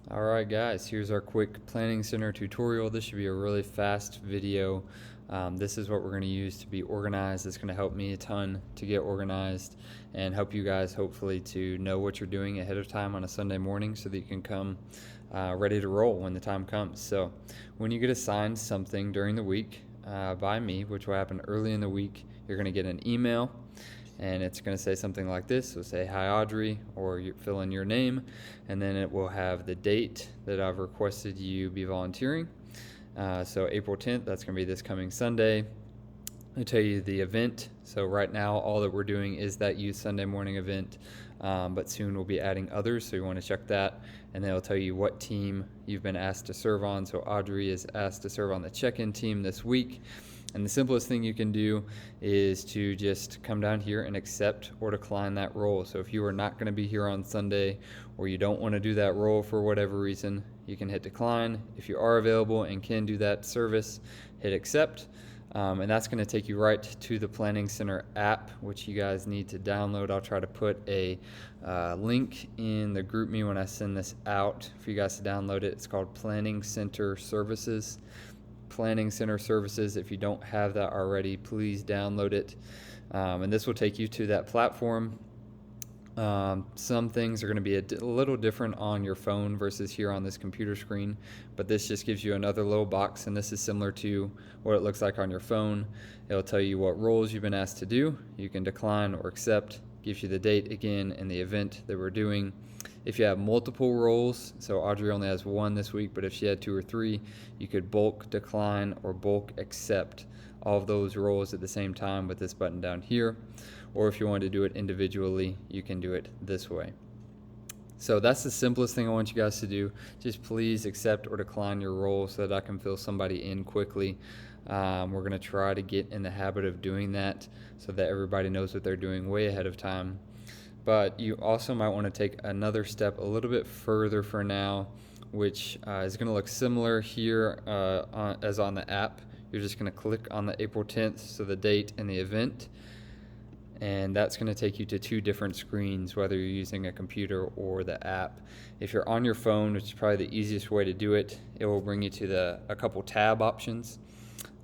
Alright guys, here's our quick Planning Center tutorial. This should be a really fast video. This is what we're going to use to be organized. It's going to help me a ton to get organized and help you guys hopefully to know what you're doing ahead of time on a Sunday morning so that you can come ready to roll when the time comes. So when you get assigned something during the week by me, which will happen early in the week, you're going to get an email. And it's going to say something like this. So say, "Hi Audrey," or you fill in your name, and then it will have the date that I've requested you be volunteering. So April 10th, that's going to be this coming Sunday. I tell you the event. So right now, all that we're doing is that Youth Sunday morning event, but soon we'll be adding others, so you want to check that. And then it'll tell you what team you've been asked to serve on. So Audrey is asked to serve on the check-in team this week. And the simplest thing you can do is to just come down here and accept or decline that role. So if you are not going to be here on Sunday, or you don't want to do that role for whatever reason, you can hit decline. If you are available and can do that service, hit accept. And that's going to take you right to the Planning Center app, which you guys need to download. I'll try to put a link in the GroupMe when I send this out for you guys to download it. It's called Planning Center Services. Planning Center Services. If you don't have that already, please download it. And this will take you to that platform. Some things are going to be a little different on your phone versus here on this computer screen, but this just gives you another little box, and this is similar to what it looks like on your phone. It'll tell you what roles you've been asked to do. You can decline or accept. Gives you the date again and the event that we're doing. If you have multiple roles, so Audrey only has one this week, but if she had 2 or 3, you could bulk decline or bulk accept all of those roles at the same time with this button down here. Or if you want to do it individually, you can do it this way. So that's the simplest thing I want you guys to do. Just please accept or decline your role so that I can fill somebody in quickly. We're going to try to get in the habit of doing that so that everybody knows what they're doing way ahead of time. But you also might want to take another step a little bit further for now, which is going to look similar here as on the app. You're just going to click on the April 10th, so the date and the event, and that's going to take you to 2 different screens, whether you're using a computer or the app. If you're on your phone, which is probably the easiest way to do it, it will bring you to a couple tab options.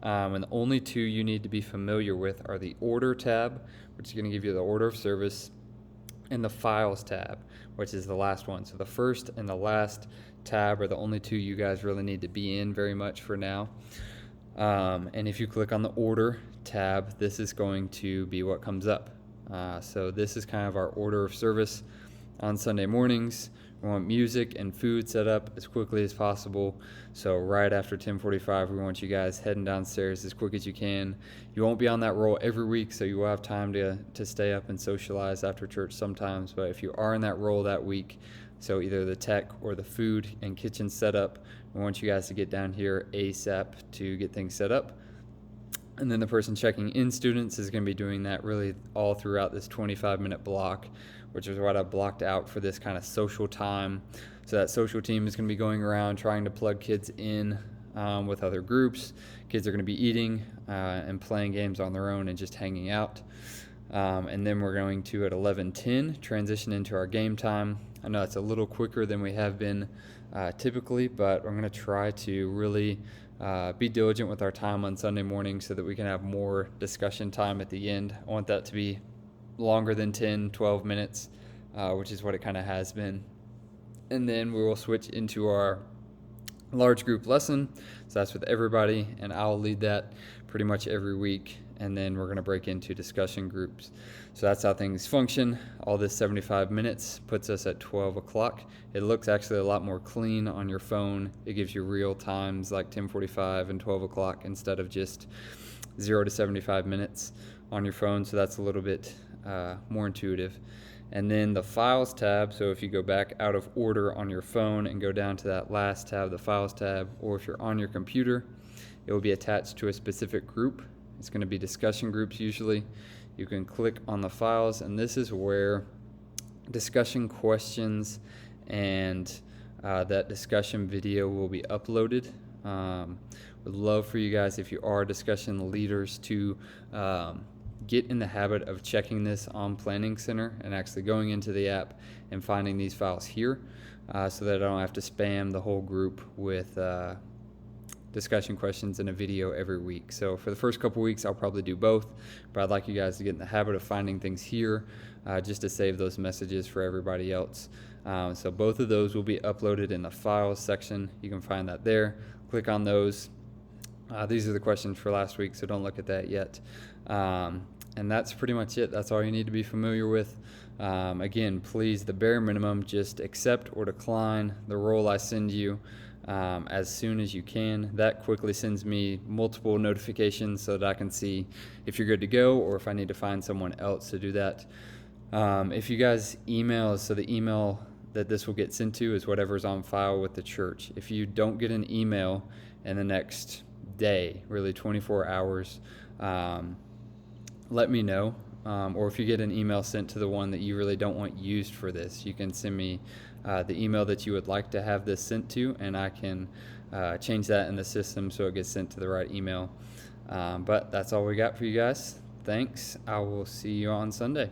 And the only 2 you need to be familiar with are the Order tab, which is going to give you the order of service, and the Files tab, which is the last one. So the first and the last tab are the only 2 you guys really need to be in very much for now. And if you click on the Order tab, this is going to be what comes up. So this is kind of our order of service on Sunday mornings. We want music and food set up as quickly as possible. So right after 10:45, we want you guys heading downstairs as quick as you can. You won't be on that roll every week, so you will have time to stay up and socialize after church sometimes. But if you are in that roll that week, so either the tech or the food and kitchen setup, we want you guys to get down here ASAP to get things set up. And then the person checking in students is going to be doing that really all throughout this 25-minute block, which is what I blocked out for this kind of social time. So that social team is going to be going around trying to plug kids in with other groups. Kids are going to be eating and playing games on their own and just hanging out. And then we're going to, at 11:10, transition into our game time. I know it's a little quicker than we have been typically, but we're going to try to really be diligent with our time on Sunday morning so that we can have more discussion time at the end. I want that to be longer than 10, 12 minutes, which is what it kind of has been. And then we will switch into our large group lesson. So that's with everybody, and I'll lead that pretty much every week. And then we're going to break into discussion groups. So that's how things function. All this 75 minutes puts us at 12 o'clock. It looks actually a lot more clean on your phone. It gives you real times like 10:45 and 12 o'clock instead of just 0 to 75 minutes on your phone. So that's a little bit more intuitive. And then the Files tab, so if you go back out of order on your phone and go down to that last tab, the Files tab, or if you're on your computer, it will be attached to a specific group. It's going to be discussion groups usually. You can click on the files, and this is where discussion questions and that discussion video will be uploaded. Would love for you guys, if you are discussion leaders, to get in the habit of checking this on Planning Center and actually going into the app and finding these files here. so that I don't have to spam the whole group with discussion questions in a video every week. So for the first couple weeks, I'll probably do both, but I'd like you guys to get in the habit of finding things here just to save those messages for everybody else. So both of those will be uploaded in the files section. You can find that there. Click on those. These are the questions for last week, so don't look at that yet. And that's pretty much it. That's all you need to be familiar with. Again, please, the bare minimum, just accept or decline the role I send you as soon as you can. That quickly sends me multiple notifications so that I can see if you're good to go or if I need to find someone else to do that. If you guys email, so the email that this will get sent to is whatever's on file with the church. If you don't get an email in the next day, really 24 hours, let me know. Or if you get an email sent to the one that you really don't want used for this, you can send me the email that you would like to have this sent to, and I can change that in the system so it gets sent to the right email. But that's all we got for you guys. Thanks. I will see you on Sunday.